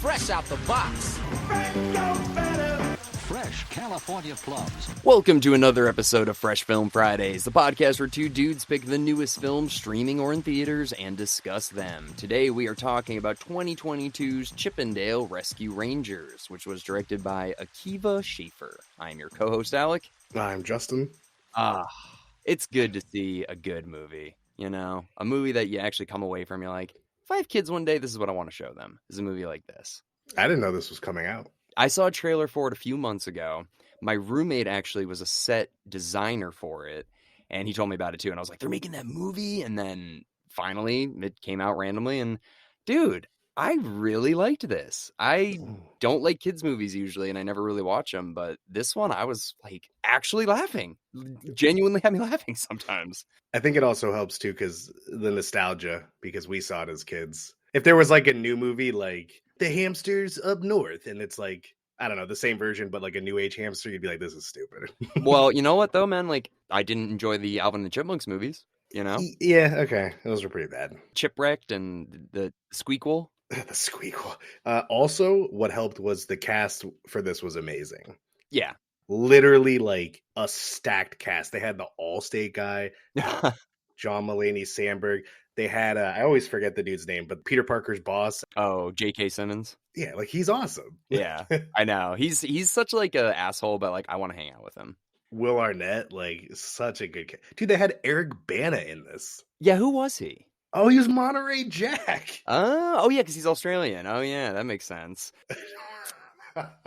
fresh out the box. Fresh California plums. Welcome to another episode of Fresh Film Fridays, the podcast where two dudes pick the newest films streaming or in theaters and discuss them. Today we are talking about 2022's Chippendale Rescue Rangers, which was directed by Akiva Schaffer. I'm your co-host, Alec. I'm Justin. It's good to see a good movie, you know? A movie that you actually come away from, you're like, if I have kids one day, this is what I want to show them, is a movie like this. I didn't know this was coming out. I saw a trailer for it a few months ago. My roommate actually was a set designer for it, and he told me about it too. And I was like, they're making that movie? And then finally it came out randomly, and dude, I really liked this. I don't like kids movies usually, and I never really watch them, but this one I was like actually laughing. Genuinely had me laughing sometimes. I think it also helps too because the nostalgia, because we saw it as kids. If there was like a new movie like The Hamsters Up North, and it's like, I don't know, the same version, but like a new age hamster, you'd be like, this is stupid. Well, you know what though, man? Like, I didn't enjoy the Alvin and the Chipmunks movies, you know? Yeah, okay. Those were pretty bad. Chipwrecked and the Squeakquel. The Squeakquel. Also, what helped was the cast for this was amazing. Yeah. Literally like a stacked cast. They had the Allstate guy, John Mulaney Sandberg. They had, I always forget the dude's name, but Peter Parker's boss. Oh, J.K. Simmons. Yeah, like he's awesome. Yeah, I know. He's such like a asshole, but like I want to hang out with him. Will Arnett, like such a good dude. They had Eric Bana in this. Yeah, who was he? Oh, he was Monterey Jack. Oh yeah, because he's Australian. Oh yeah, that makes sense.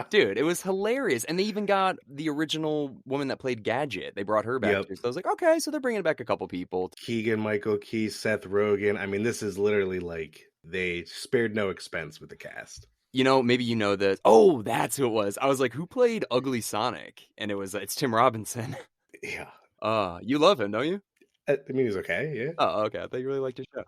Dude, it was hilarious. And they even got the original woman that played Gadget. They brought her back too. So I was like, okay, so they're bringing back a couple people. Keegan-Michael Key, Seth Rogen. I mean, this is literally like they spared no expense with the cast. You know, maybe you know this. Oh, that's who it was. I was like, who played Ugly Sonic? And it's Tim Robinson. Yeah. You love him, don't you? I mean, he's okay, yeah. Oh, okay. I thought you really liked his show.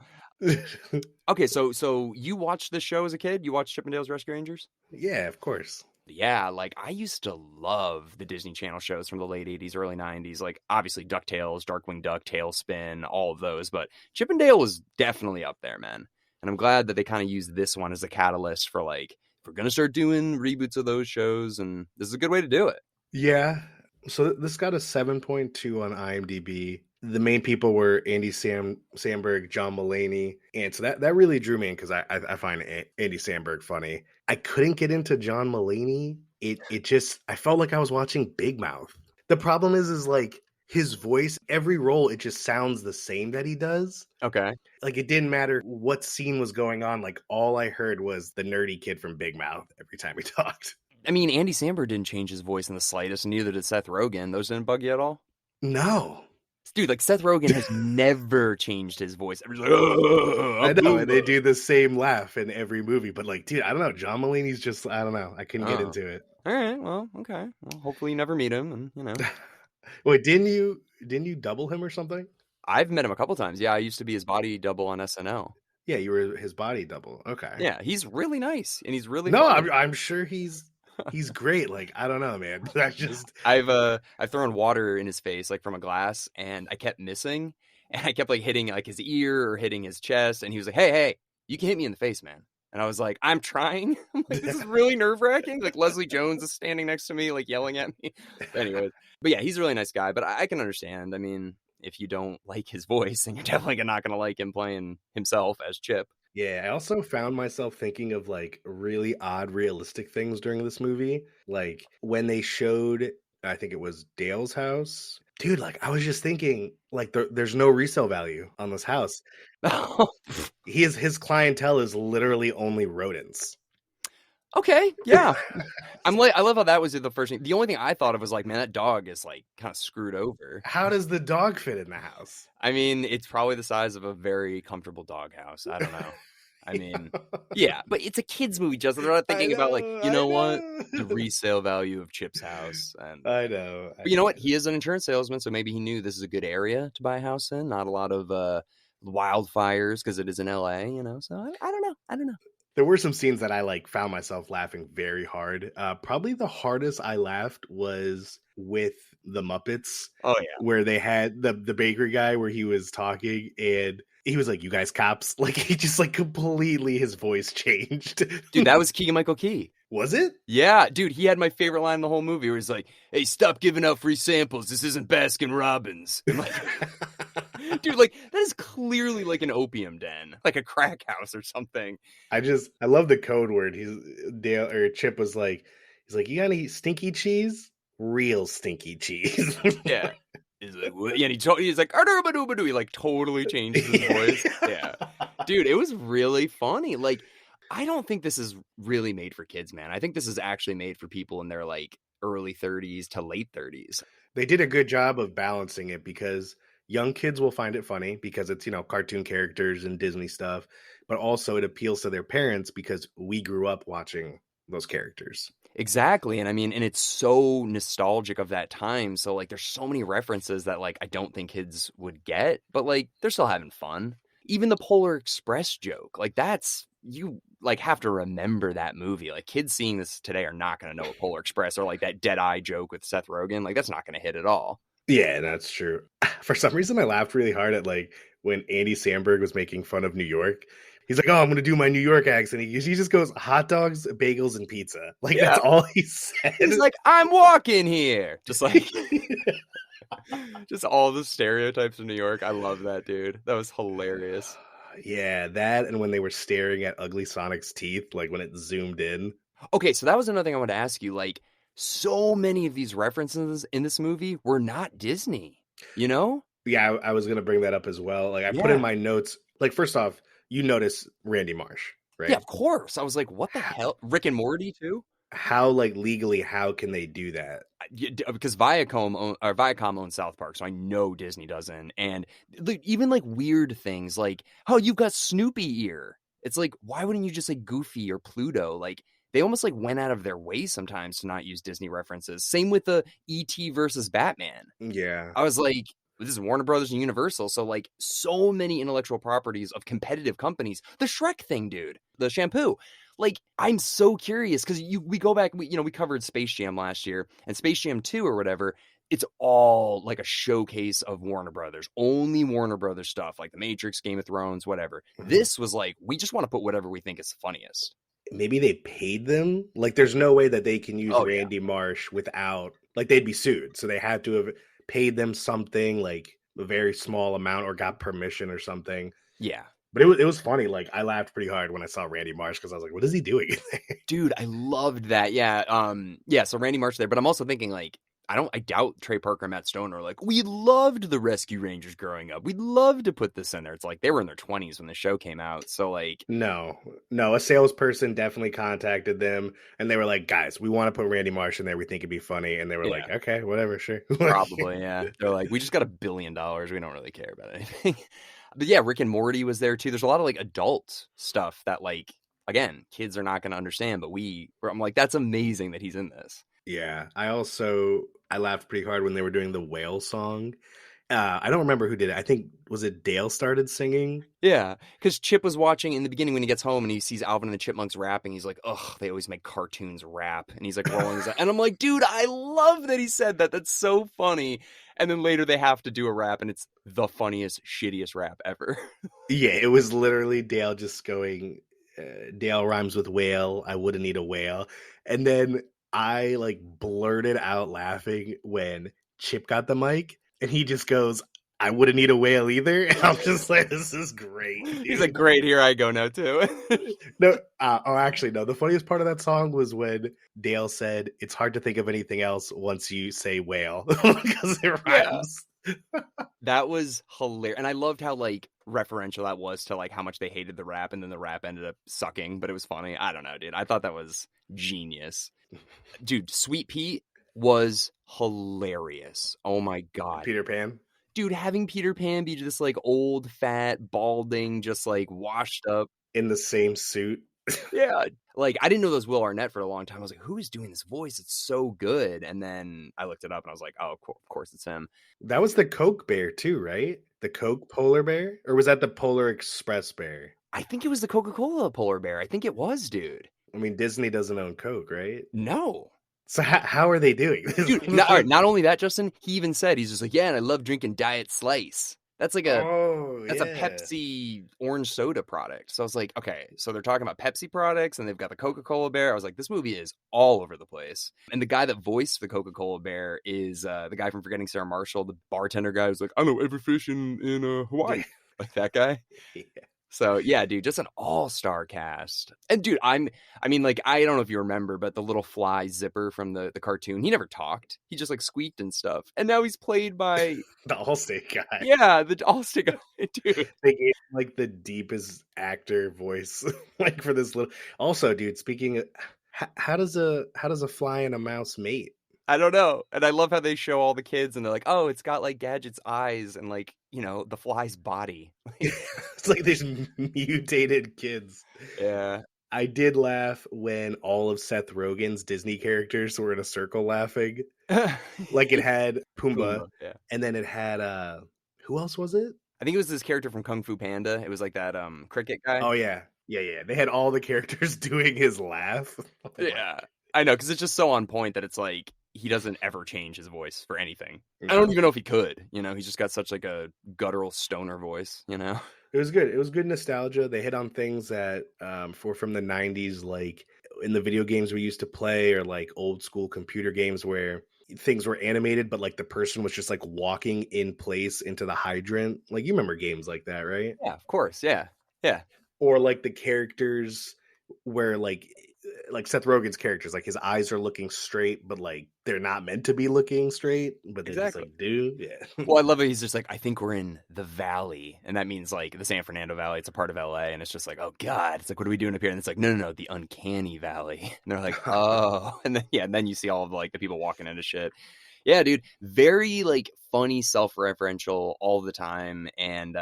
Okay, so you watched this show as a kid? You watched Chippendales Rescue Rangers? Yeah, of course. Yeah, like I used to love the Disney Channel shows from the late 80s, early 90s. Like obviously DuckTales, Darkwing Duck, Tailspin, all of those. But Chippendale was definitely up there, man. And I'm glad that they kind of used this one as a catalyst for like, if we're going to start doing reboots of those shows, and this is a good way to do it. Yeah. So this got a 7.2 on IMDb. The main people were Andy Samberg, John Mulaney, and so that really drew me in because I find Andy Samberg funny. I couldn't get into John Mulaney. It just, I felt like I was watching Big Mouth. The problem is like his voice, every role, it just sounds the same that he does. Okay. Like it didn't matter what scene was going on. Like all I heard was the nerdy kid from Big Mouth every time he talked. I mean, Andy Samberg didn't change his voice in the slightest, and neither did Seth Rogen. Those didn't bug you at all? No. Dude, like Seth Rogen has never changed his voice. Everyone's like, I know, and they do the same laugh in every movie, but like, dude, I don't know. John Mulaney's just, I don't know. I couldn't get into it. All right, well, okay. Well, hopefully you never meet him, and you know. Wait, didn't you double him or something? I've met him a couple times. Yeah, I used to be his body double on SNL. Yeah, you were his body double. Okay. Yeah, he's really nice, and he's really no. funny. I'm sure he's great. Like I don't know, man. I've thrown water in his face like from a glass, and I kept missing, and I kept like hitting like his ear or hitting his chest, and he was like, "Hey, you can hit me in the face, man." And I was like, "I'm trying." I'm like, this is really nerve wracking. Like Leslie Jones is standing next to me, like yelling at me. Anyways, but yeah, he's a really nice guy. But I can understand. I mean, if you don't like his voice, then you're definitely not going to like him playing himself as Chip. Yeah, I also found myself thinking of like really odd, realistic things during this movie. Like when they showed, I think it was Dale's house. Dude, like I was just thinking, like there's no resale value on this house. His clientele is literally only rodents. Okay, yeah. I love how that was the first thing. The only thing I thought of was like, man, that dog is like kind of screwed over. How does the dog fit in the house? I mean, it's probably the size of a very comfortable doghouse. I don't know. I mean, yeah, but it's a kid's movie, Justin. They're not thinking about like, you know what, the resale value of Chip's house. And I know. But you know what? He is an insurance salesman, so maybe he knew this is a good area to buy a house in. Not a lot of wildfires because it is in LA, you know. So I don't know. There were some scenes that I like found myself laughing very hard. Probably the hardest I laughed was with the Muppets. Oh yeah, where they had the bakery guy where he was talking and He was like, "You guys cops." Like he just like completely his voice changed. Dude, that was Keegan-Michael Key. Was it? Yeah, dude, he had my favorite line in the whole movie where he's like, "Hey, stop giving out free samples. This isn't Baskin Robbins." And like, dude, like that is clearly like an opium den, like a crack house or something. I love the code word. Dale or Chip was like, he's like, "You got any stinky cheese? Real stinky cheese." Yeah. He's like, what? Yeah, and he's like, "Arr-doo-ba-doo-ba-doo." He like totally changes his voice. Yeah. Dude, it was really funny. Like, I don't think this is really made for kids, man. I think this is actually made for people in their like early 30s to late 30s. They did a good job of balancing it because young kids will find it funny because it's, cartoon characters and Disney stuff, but also it appeals to their parents because we grew up watching those characters. Exactly. And I mean, and it's so nostalgic of that time. So like there's so many references that like I don't think kids would get, but like they're still having fun. Even the Polar Express joke, like that's you like have to remember that movie. Like kids seeing this today are not going to know what Polar Express or like that Dead Eye joke with Seth Rogen. Like that's not going to hit at all. Yeah, that's true. For some reason, I laughed really hard at like when Andy Samberg was making fun of New York. He's like, "Oh, I'm going to do my New York accent." He just goes, "Hot dogs, bagels, and pizza." Like that's all he said. He's like, "I'm walking here." Just like, just all the stereotypes of New York. I love that, dude. That was hilarious. Yeah, that and when they were staring at Ugly Sonic's teeth, like when it zoomed in. Okay, so that was another thing I wanted to ask you. Like, so many of these references in this movie were not Disney, you know? Yeah, I was going to bring that up as well. Like I put in my notes, like first off, you notice Randy Marsh, right? Yeah, of course. I was like, what the hell? Rick and Morty too? How like legally, how can they do that? Because Viacom owns South Park, so I know Disney doesn't. And even like weird things like, "Oh, you've got Snoopy ear." It's like, why wouldn't you just say Goofy or Pluto? Like they almost like went out of their way sometimes to not use Disney references. Same with the E.T. versus Batman. Yeah. I was like, this is Warner Brothers and Universal, so like so many intellectual properties of competitive companies. The Shrek thing, dude, the shampoo. Like, I'm so curious because we go back, we covered Space Jam last year and Space Jam 2 or whatever. It's all like a showcase of Warner Brothers, only Warner Brothers stuff, like The Matrix, Game of Thrones, whatever. Mm-hmm. This was like, we just want to put whatever we think is funniest. Maybe they paid them. Like, there's no way that they can use Randy Marsh without, like, they'd be sued. So they had to have paid them something, like a very small amount, or got permission or something. Yeah. But it was funny. Like I laughed pretty hard when I saw Randy Marsh because I was like, "What is he doing?" Dude, I loved that. Yeah, yeah. So Randy Marsh there, but I'm also thinking like, I doubt Trey Parker and Matt Stone are like, "We loved the Rescue Rangers growing up. We'd love to put this in there." It's like they were in their 20s when the show came out. So like, no, a salesperson definitely contacted them, and they were like, "Guys, we want to put Randy Marsh in there. We think it'd be funny." And they were like, "Okay, whatever, sure." Probably, yeah. They're like, "We just got $1 billion. We don't really care about anything." But yeah, Rick and Morty was there too. There's a lot of like adult stuff that like, again, kids are not going to understand, but I'm like, that's amazing that he's in this. Yeah. I laughed pretty hard when they were doing the whale song. I don't remember who did it. I think, was it Dale started singing? Yeah, because Chip was watching in the beginning when he gets home and he sees Alvin and the Chipmunks rapping. He's like, "Ugh, they always make cartoons rap." And he's like rolling his eyes. And I'm like, dude, I love that he said that. That's so funny. And then later they have to do a rap and it's the funniest, shittiest rap ever. Yeah, it was literally Dale just going, Dale rhymes with whale. I wouldn't need a whale. And then I like blurted out laughing when Chip got the mic. And he just goes, "I wouldn't need a whale either." And I'm just like, this is great. Dude. He's like, "Great, here I go now too." No, actually, no. The funniest part of that song was when Dale said, "It's hard to think of anything else once you say whale," because it rhymes. Yeah. That was hilarious. And I loved how like referential that was to like how much they hated the rap, and then the rap ended up sucking, but it was funny. I don't know, dude. I thought that was genius. Dude, Sweet Pete was hilarious. Oh my god. Peter Pan? Dude, having Peter Pan be just like old, fat, balding, just like washed up. In the same suit. Yeah. Like I didn't know that was Will Arnett for a long time. I was like, who is doing this voice? It's so good. And then I looked it up and I was like, oh, of course it's him. That was the Coke bear too, right? The Coke polar bear? Or was that the Polar Express bear? I think it was the Coca-Cola polar bear. I think it was, dude. I mean, Disney doesn't own Coke, right? No. So how are they doing this? Dude, not only that, Justin, he even said, he's just like, yeah, and I love drinking Diet Slice. That's like Oh that's a yeah. Pepsi orange soda product. So I was like, okay, so they're talking about Pepsi products and they've got the Coca-Cola bear. I was like, this movie is all over the place. And the guy that voiced the Coca-Cola bear is the guy from Forgetting Sarah Marshall, the bartender guy who's like, I know every fish in Hawaii. Like that guy. Yeah. So yeah, dude, just an all-star cast. And dude, I mean, like, I don't know if you remember, but the little fly Zipper from the cartoon, he never talked. He just like squeaked and stuff. And now he's played by The Allstate guy. yeah, the all-star guy, dude. They gave him, like the deepest actor voice, like for this little. Also, dude, speaking of, how does a fly and a mouse mate? I don't know. And I love how they show all the kids and they're like, oh, it's got like Gadget's eyes and like, you know, the fly's body. It's like these mutated kids. Yeah. I did laugh when all of Seth Rogen's Disney characters were in a circle laughing. Like it had Pumbaa, Yeah. and then it had who else was it? I think it was this character from Kung Fu Panda. It was like that cricket guy. Oh yeah. They had all the characters doing his laugh. Oh, yeah. I know, because it's just so on point that it's like he doesn't ever change his voice for anything. Yeah. I don't even know if he could. You know, he's just got such like a guttural stoner voice, you know? It was good. It was good nostalgia. They hit on things that from the 90s, like in the video games we used to play, or like old school computer games where things were animated, but like the person was just like walking in place into the hydrant. Like you remember games like that, right? Yeah, of course. Yeah. Yeah. Or like the characters where like Seth Rogen's characters, like his eyes are looking straight, but like they're not meant to be looking straight, but they just like do. Yeah. Well, I love it. He's just like, I think we're in the valley. And that means like the San Fernando Valley. It's a part of LA. And it's just like, oh God. It's like, what are we doing up here? And it's like, no, the uncanny valley. And they're like, oh. And then, yeah, and then you see all of like the people walking into shit. Yeah, dude. Very like funny, self-referential all the time. And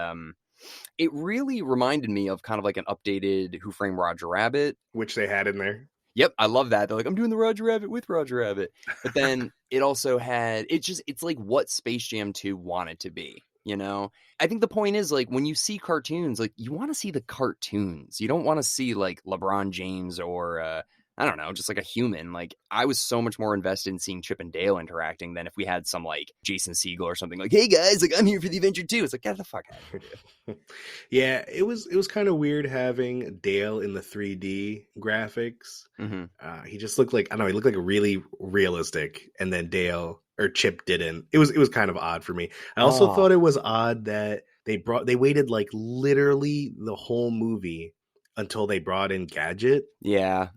it really reminded me of kind of like an updated Who Framed Roger Rabbit. Which they had in there. Yep, I love that. They're like, I'm doing the Roger Rabbit with Roger Rabbit. But then it also had, it's like what Space Jam 2 wanted to be, you know? I think the point is like when you see cartoons, like you want to see the cartoons. You don't want to see like LeBron James or I don't know, just like a human. Like I was so much more invested in seeing Chip and Dale interacting than if we had some like Jason Segel or something like, hey guys, like I'm here for the adventure too. It's like, get the fuck out of here, dude. Yeah, it was kind of weird having Dale in the 3D graphics. Mm-hmm. He just looked like, I don't know, he looked like really realistic, and then Dale or Chip didn't. It was kind of odd for me. I also thought it was odd that they waited like literally the whole movie until they brought in Gadget. Yeah.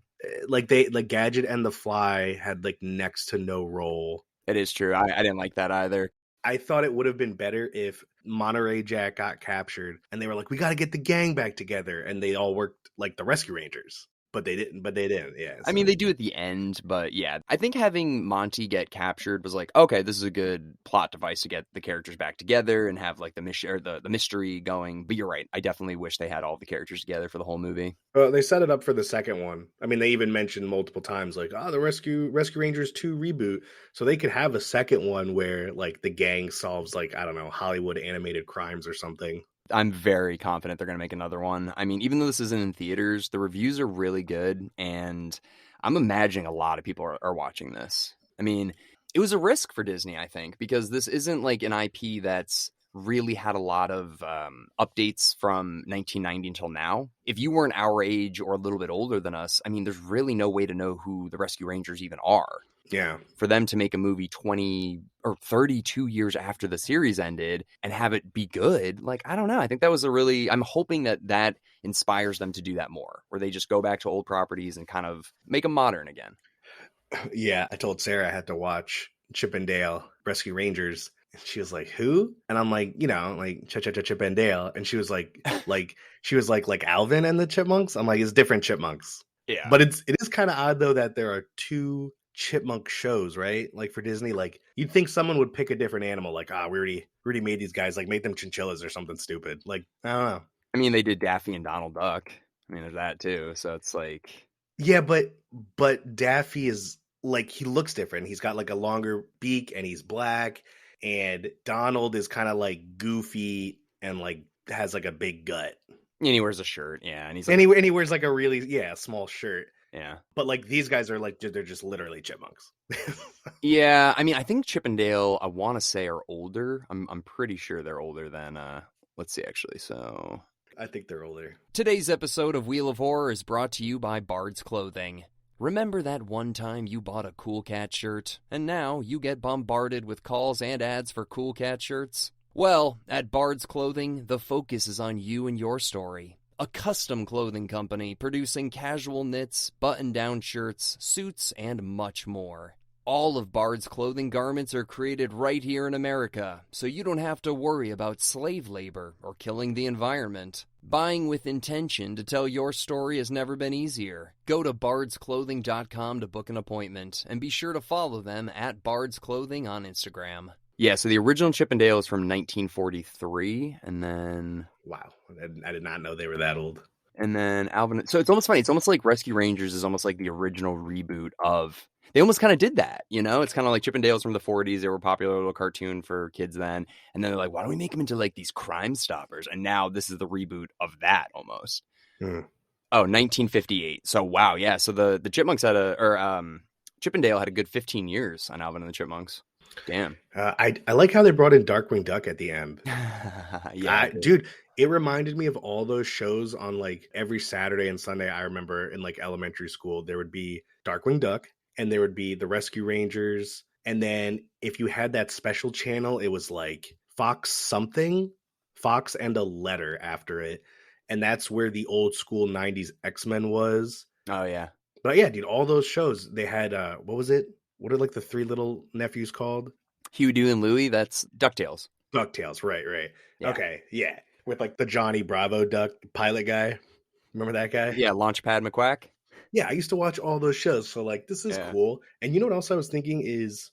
Like Gadget and the Fly had like next to no role. It is true. I didn't like that either. I thought it would have been better if Monterey Jack got captured and they were like, we got to get the gang back together, and they all worked like the Rescue Rangers. But they didn't. Yeah. I mean, they do at the end, but yeah, I think having Monty get captured was like, okay, this is a good plot device to get the characters back together and have like the mystery going. But you're right. I definitely wish they had all the characters together for the whole movie. Well, they set it up for the second one. I mean, they even mentioned multiple times like, the Rescue Rangers 2 reboot. So they could have a second one where like the gang solves like, I don't know, Hollywood animated crimes or something. I'm very confident they're going to make another one. I mean, even though this isn't in theaters, the reviews are really good, and I'm imagining a lot of people are watching this. I mean, it was a risk for Disney, I think, because this isn't like an IP that's really had a lot of updates from 1990 until now. If you weren't our age or a little bit older than us, I mean, there's really no way to know who the Rescue Rangers even are. Yeah. For them to make a movie 20 or 32 years after the series ended and have it be good, like, I don't know. I think that was I'm hoping that inspires them to do that more, where they just go back to old properties and kind of make them modern again. Yeah. I told Sarah I had to watch Chip and Dale Rescue Rangers. And she was like, who? And I'm like, you know, like Chip and Dale. And she was like, like Alvin and the Chipmunks. I'm like, it's different chipmunks. Yeah. But it is kind of odd though that there are two chipmunk shows, right? Like for Disney, like you'd think someone would pick a different animal, like we already made these guys, like make them chinchillas or something stupid. Like, I don't know. I mean, they did Daffy and Donald Duck. I mean, there's that too. So it's like, yeah, but Daffy is like, he looks different. He's got like a longer beak and he's black, and Donald is kind of like goofy and like has like a big gut. And he wears a shirt, yeah, and he's like, and he wears like a really small shirt. yeah. But like these guys are like, they're just literally chipmunks. Yeah, I mean, I think Chippendale, I want to say, are older. I'm pretty sure they're older than let's see actually. So I think they're older. today's episode of Wheel of Horror is brought to you by Bard's Clothing. Remember that one time you bought a Cool Cat shirt, and now you get bombarded with calls and ads for Cool Cat shirts? Well, at Bard's Clothing, the focus is on you and your story. A custom clothing company producing casual knits, button-down shirts, suits, and much more. All of Bard's clothing garments are created right here in America, so you don't have to worry about slave labor or killing the environment. Buying with intention to tell your story has never been easier. Go to bardsclothing.com to book an appointment, and be sure to follow them at Bard's Clothing on Instagram. Yeah, so the original Chippendale is from 1943, and then... Wow, I did not know they were that old. And then Alvin... So it's almost funny. It's almost like Rescue Rangers is almost like the original reboot of... They almost kind of did that, you know? It's kind of like Chippendales from the 40s. They were a popular little cartoon for kids then. And then they're like, why don't we make them into like these Crime Stoppers? And now this is the reboot of that almost. Mm. Oh, 1958. So wow, yeah. So the Chipmunks had Chippendale had a good 15 years on Alvin and the Chipmunks. Damn. I like how they brought in Darkwing Duck at the end. Yeah, Dude, it reminded me of all those shows on like every Saturday and Sunday. I remember in like elementary school, there would be Darkwing Duck and there would be the Rescue Rangers. And then if you had that special channel, it was like Fox something, Fox and a letter after it. And that's where the old school 90s X-Men was. Oh, yeah. But yeah, dude, all those shows, they had, what was it? What are like the three little nephews called? Hugh, Doo, and Louie. That's DuckTales. DuckTales, right. Yeah. Okay, yeah. With like the Johnny Bravo duck pilot guy. Remember that guy? Yeah, Launchpad McQuack. Yeah, I used to watch all those shows. So like, this is cool. And you know what else I was thinking is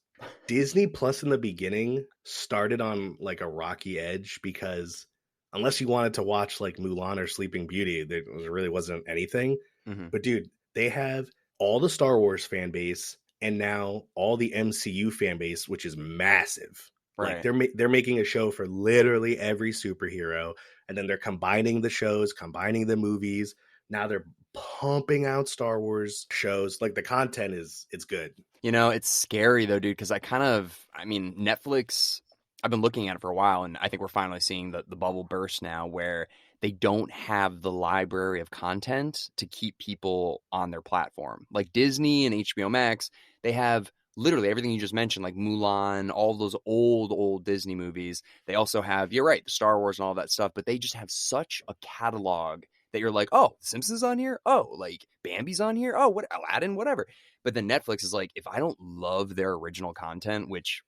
Disney Plus in the beginning started on like a rocky edge because unless you wanted to watch like Mulan or Sleeping Beauty, there really wasn't anything. Mm-hmm. But dude, they have all the Star Wars fan base and now all the MCU fan base, which is massive. Right. Like they're making a show for literally every superhero, and then they're combining the shows, combining the movies. Now they're pumping out Star Wars shows. Like the content it's good. You know, it's scary though, dude, because I mean, Netflix, I've been looking at it for a while, and I think we're finally seeing the bubble burst now where they don't have the library of content to keep people on their platform. Like Disney and HBO Max, they have literally everything you just mentioned, like Mulan, all those old Disney movies. They also have, you're right, the Star Wars and all that stuff, but they just have such a catalog that you're like, oh, Simpsons on here? Oh, like Bambi's on here? Oh, what, Aladdin, whatever. But then Netflix is like, if I don't love their original content, which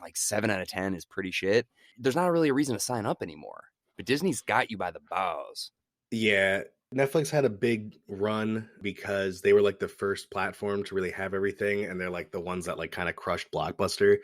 like 7 out of 10 is pretty shit, there's not really a reason to sign up anymore. But Disney's got you by the balls. Yeah, Netflix had a big run because they were like the first platform to really have everything, and they're like the ones that like kind of crushed Blockbuster.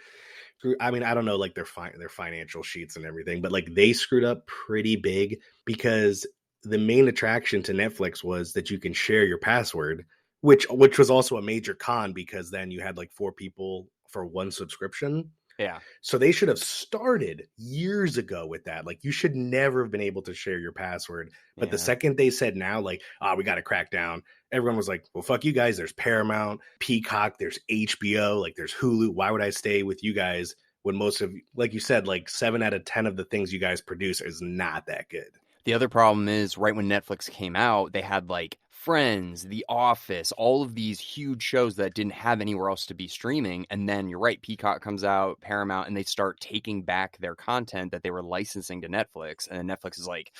I mean, I don't know like their financial sheets and everything, but like they screwed up pretty big because the main attraction to Netflix was that you can share your password, which was also a major con because then you had like 4 people for one subscription. Yeah. So they should have started years ago with that. Like you should never have been able to share your password. But the second they said now, like, we got to crack down, everyone was like, well, fuck you guys. There's Paramount, Peacock, there's HBO, like there's Hulu. Why would I stay with you guys when most of, like you said, like 7 out of 10 of the things you guys produce is not that good? The other problem is right when Netflix came out, they had like Friends, The Office, all of these huge shows that didn't have anywhere else to be streaming. And then you're right, Peacock comes out, Paramount, and they start taking back their content that they were licensing to Netflix. And then Netflix is like,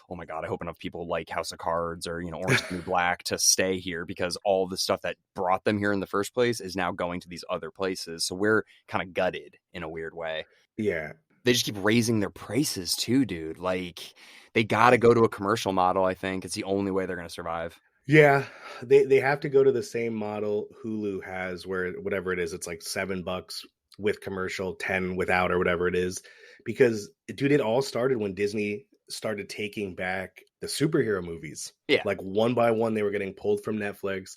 oh my God, I hope enough people like House of Cards or, Orange is the New Black to stay here because all the stuff that brought them here in the first place is now going to these other places. So we're kind of gutted in a weird way. Yeah. They just keep raising their prices too, dude. Like they got to go to a commercial model. I think it's the only way they're going to survive. Yeah, they have to go to the same model Hulu has, where whatever it is, it's like $7 with commercial, 10 without, or whatever it is. Because, dude, it all started when Disney started taking back the superhero movies. Yeah, like one by one, they were getting pulled from Netflix,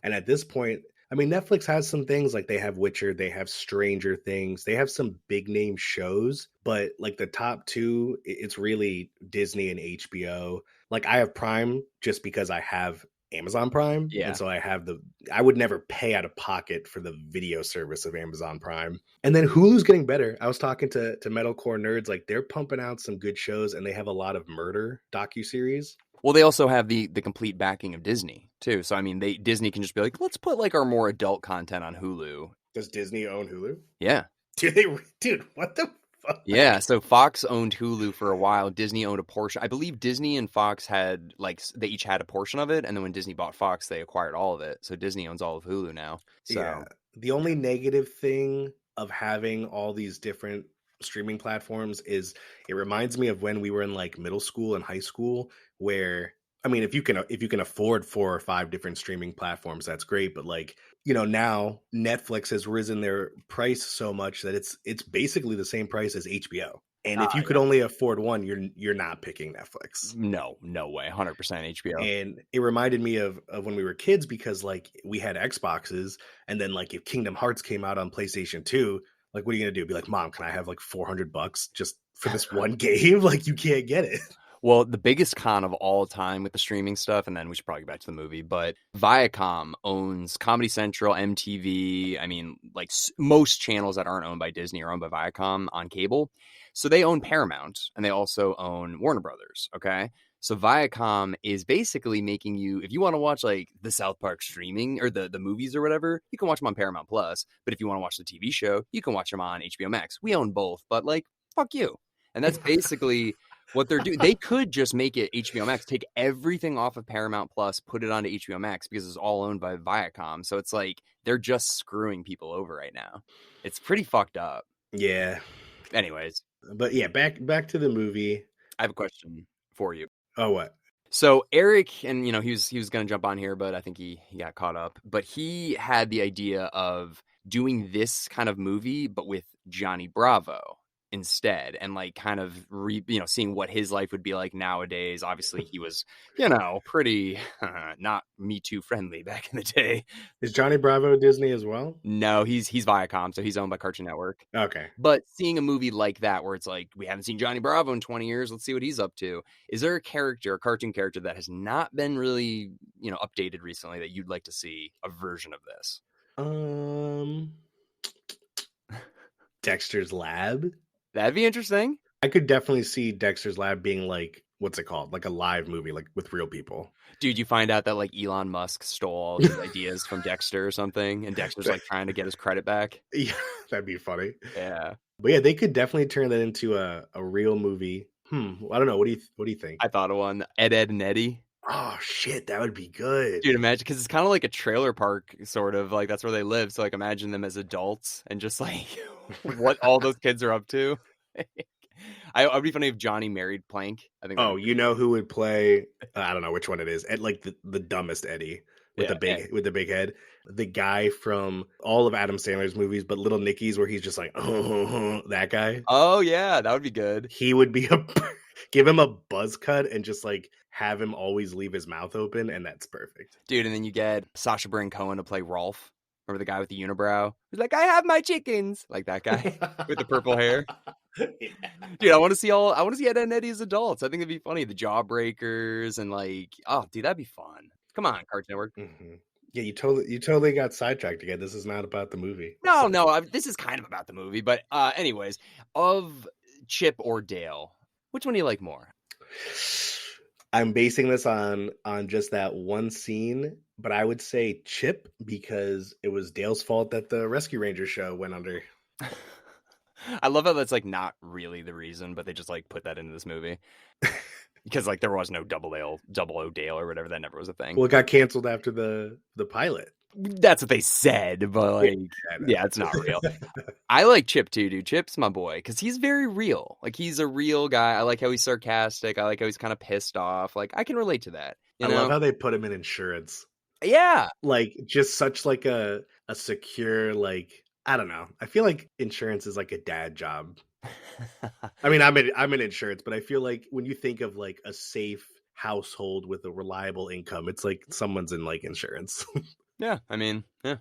and at this point, I mean, Netflix has some things like they have Witcher, they have Stranger Things, they have some big name shows, but like the top 2, it's really Disney and HBO. Like I have Prime just because I have Amazon Prime. Yeah. And so I would never pay out of pocket for the video service of Amazon Prime. And then Hulu's getting better. I was talking to metalcore nerds, like they're pumping out some good shows and they have a lot of murder docuseries. Well, they also have the complete backing of Disney too. So I mean, Disney can just be like, let's put like our more adult content on Hulu. Does Disney own Hulu? Yeah. Dude, what the fuck? Yeah, so Fox owned Hulu for a while. Disney owned a portion. I believe Disney and Fox had they each had a portion of it, and then when Disney bought Fox, they acquired all of it. So Disney owns all of Hulu now. So Yeah. The only negative thing of having all these different streaming platforms is it reminds me of when we were in like middle school and high school, where I mean, if you can afford 4 or 5 different streaming platforms, that's great. But like, now Netflix has risen their price so much that it's basically the same price as HBO. And if you could only afford one, you're not picking Netflix. No way, 100% HBO. And it reminded me of when we were kids, because like we had Xboxes, and then like if Kingdom Hearts came out on PlayStation 2, like what are you gonna do? Be like, Mom, can I have like $400 just for this one game? Like you can't get it. Well, the biggest con of all time with the streaming stuff, and then we should probably get back to the movie, but Viacom owns Comedy Central, MTV. I mean, like most channels that aren't owned by Disney are owned by Viacom on cable. So they own Paramount, and they also own Warner Brothers, okay? So Viacom is basically making you, if you want to watch like the South Park streaming or the movies or whatever, you can watch them on Paramount Plus. But if you want to watch the TV show, you can watch them on HBO Max. We own both, but like, fuck you. And that's basically what they're doing. They could just make it HBO Max, take everything off of Paramount Plus, put it onto HBO Max, because it's all owned by Viacom. So it's like they're just screwing people over right now. It's pretty fucked up. Yeah. Anyways. But yeah, back to the movie. I have a question for you. Oh, what? So Eric, and he was going to jump on here, but I think he got caught up. But he had the idea of doing this kind of movie, but with Johnny Bravo instead, and like kind of seeing what his life would be like nowadays. Obviously he was pretty not Me Too friendly back in the day. Is Johnny Bravo Disney as well? No, he's Viacom, so he's owned by Cartoon Network. Okay. But seeing a movie like that where it's like, we haven't seen Johnny Bravo in 20 years, let's see what he's up to. Is there a cartoon character that has not been really updated recently that you'd like to see a version of this? Dexter's Lab. That'd be interesting. I could definitely see Dexter's Lab being like, what's it called? Like a live movie, like with real people. Dude, you find out that like Elon Musk stole all his ideas from Dexter or something, and Dexter's like trying to get his credit back. Yeah, that'd be funny. Yeah. But yeah, they could definitely turn that into a real movie. I don't know. What do you think? I thought of one. Ed, and Eddie. Oh shit, that would be good. Dude, imagine, because it's kind of like a trailer park, sort of like that's where they live. So like imagine them as adults and just like what all those kids are up to. I'd be funny if Johnny married Plank. I think. Oh, you know who would play? I don't know which one it is. Like the dumbest Eddie with the big head. The guy from all of Adam Sandler's movies, but Little Nicky's, where he's just like, that guy. Oh yeah, that would be good. He would be give him a buzz cut and just like have him always leave his mouth open, and that's perfect. Dude, and then you get Sacha Baron Cohen to play Rolf. Remember the guy with the unibrow? He's like, I have my chickens. Like that guy with the purple hair. Yeah. Dude, I want to see Ed and Eddie as adults. I think it'd be funny. The Jawbreakers and like, oh, dude, that'd be fun. Come on, Cartoon Network. Mm-hmm. Yeah, you totally got sidetracked again. This is not about the movie. No, this is kind of about the movie. But anyways, of Chip or Dale, which one do you like more? I'm basing this on just that one scene, but I would say Chip, because it was Dale's fault that the Rescue Rangers show went under. I love how that's like not really the reason, but they just like put that into this movie. Because like there was no double O Dale or whatever. That never was a thing. Well, it got canceled after the pilot. That's what they said, but like, yeah, it's not real. I like Chip too, dude. Chip's my boy because he's very real. Like he's a real guy. I like how he's sarcastic. I like how he's kind of pissed off. Like I can relate to that. I love how they put him in insurance. Yeah, like just such like a secure, like, I don't know. I feel like insurance is like a dad job. I mean, I'm in insurance, but I feel like when you think of like a safe household with a reliable income, it's like someone's in like insurance. Yeah, I mean, yeah,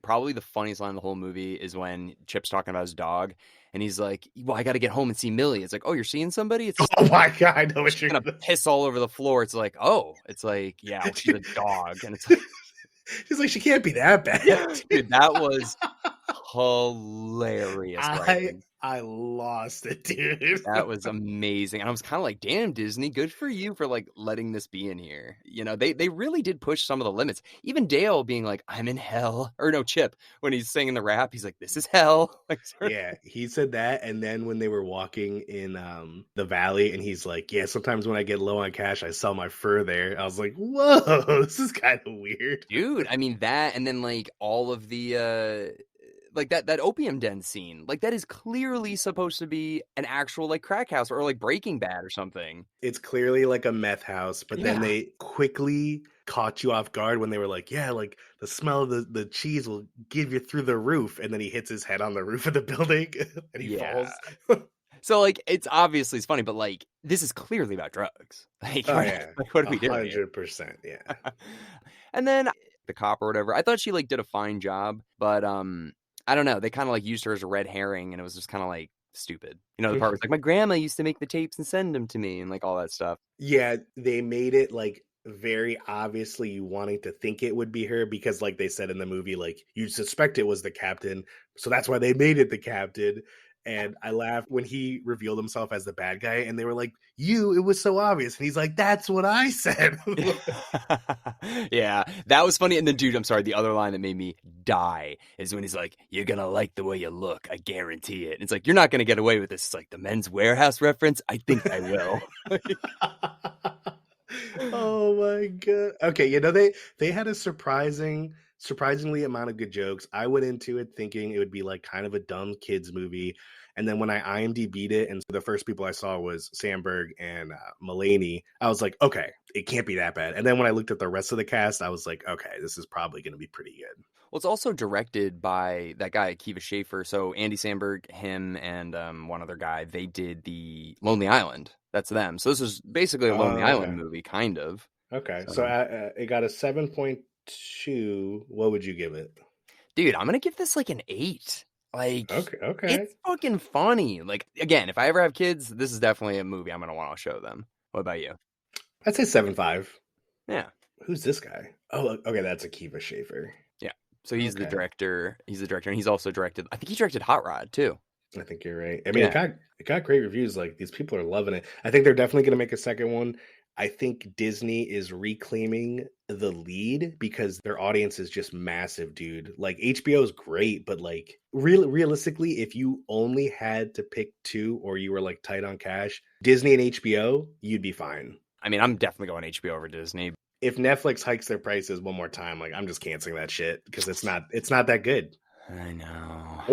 probably the funniest line in the whole movie is when Chip's talking about his dog, and And he's like, well, I got to get home and see Millie. It's like, oh, you're seeing somebody? It's just Oh my God, I know what you're gonna piss all over the floor. It's like, oh, it's like, yeah, well, she's a dog. And it's like, she's like, she can't be that bad. dude, that was hilarious writing. I lost it, dude. That was amazing. And I was kind of like, damn, Disney, good for you for like letting this be in here. You know, they really did push some of the limits. Even Dale being like, I'm in hell. Or no, Chip, when he's singing the rap, he's like, this is hell. Like, yeah, he said that. And then when they were walking in the valley, and he's like, yeah, sometimes when I get low on cash, I sell my fur there. I was like, whoa, this is kind of weird. Dude, I mean, that, and then like all of the like that opium den scene, like that is clearly supposed to be an actual like crack house or like Breaking Bad or something. It's clearly like a meth house, but then they quickly caught you off guard when they were like, yeah, like the smell of the cheese will give you through the roof. And then he hits his head on the roof of the building and he falls. So like, it's obviously it's funny, but like this is clearly about drugs. Like, like, what are we doing? 100%, yeah. And then the cop or whatever, I thought she like did a fine job, but I don't know. They kind of like used her as a red herring, and it was just kind of like stupid. You know, the part was like, my grandma used to make the tapes and send them to me, and like all that stuff. Yeah, they made it like very obviously you wanting to think it would be her because, like they said in the movie, like you suspect it was the captain, so that's why they made it the captain. And I laughed when he revealed himself as the bad guy, and they were like, it was so obvious. And he's like, that's what I said. Yeah, that was funny. And then, dude, I'm sorry, the other line that made me die is when he's like, you're going to like the way you look. I guarantee it. And it's like, you're not going to get away with this. It's like the Men's Warehouse reference. I think I will. Oh, my God. Okay, you know, they had a surprisingly amount of good jokes. I went into it thinking it would be like kind of a dumb kids movie. And then when I IMDb'd it, and the first people I saw was Sandberg and Mulaney, I was like, okay, it can't be that bad. And then when I looked at the rest of the cast, I was like, okay, this is probably going to be pretty good. Well, it's also directed by that guy, Akiva Schaffer. So Andy Samberg, him, and one other guy, they did the Lonely Island. That's them. So this is basically a Lonely Island movie, kind of. Okay, so it got a 7.2. What would you give it? Dude, I'm going to give this like an 8. Like, okay, it's fucking funny. Like, again, if I ever have kids, this is definitely a movie I'm going to want to show them. What about you? I'd say 7.5. Yeah. Who's this guy? Oh, okay, that's Akiva Schaffer. Yeah. So he's the director. He's the director, and he's also directed, I think he directed Hot Rod, too. I think you're right. I mean, it got great reviews. Like, these people are loving it. I think they're definitely going to make a second one. I think Disney is reclaiming the lead because their audience is just massive, dude. Like, HBO is great, but like realistically, if you only had to pick two or you were like tight on cash, Disney and HBO, you'd be fine. I mean, I'm definitely going HBO over Disney. If Netflix hikes their prices one more time, like I'm just canceling that shit because it's not that good. I know.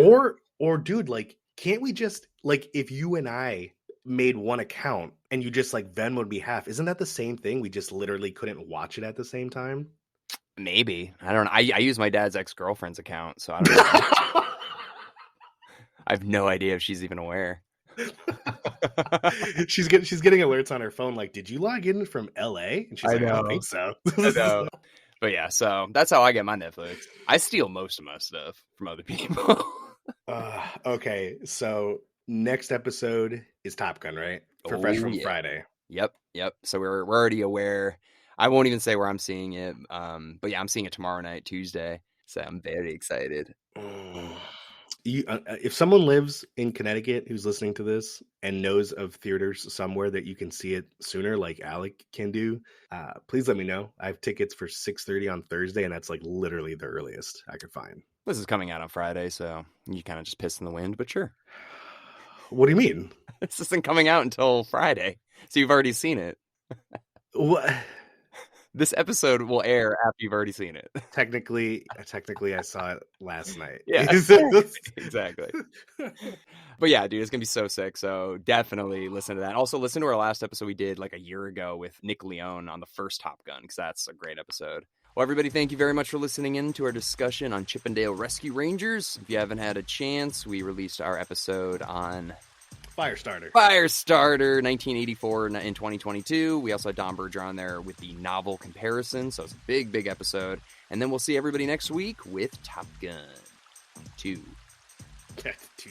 Or dude, like, can't we just like if you and I made one account and you just like Venmo'd me half, isn't that the same thing? We just literally couldn't watch it at the same time. Maybe. I don't know. I use my dad's ex-girlfriend's account, so I don't know. I have no idea if she's even aware. She's getting alerts on her phone like, did you log in from LA? And she's like, I don't think so. I know. But yeah, so that's how I get my Netflix. I steal most of my stuff from other people. Okay, so next episode is Top Gun, right? For Fresh from Friday. Yep. So we're already aware. I won't even say where I'm seeing it. But yeah, I'm seeing it tomorrow night, Tuesday. So I'm very excited. If someone lives in Connecticut who's listening to this and knows of theaters somewhere that you can see it sooner, like Alec can do, please let me know. I have tickets for 6:30 on Thursday, and that's like literally the earliest I could find. This is coming out on Friday, so you kind of just pissed in the wind, but sure. What do you mean? This isn't coming out until Friday, so you've already seen it. What? This episode will air after you've already seen it. Technically, I saw it last night. Yeah, exactly. But yeah, dude, it's going to be so sick. So definitely listen to that. Also, listen to our last episode we did like a year ago with Nick Leone on the first Top Gun, because that's a great episode. Well, everybody, thank you very much for listening in to our discussion on Chippendale Rescue Rangers. If you haven't had a chance, we released our episode on Firestarter, 1984 in 2022. We also had Don Berger on there with the novel comparison, so it's a big episode. And then we'll see everybody next week with Top Gun 2. 2.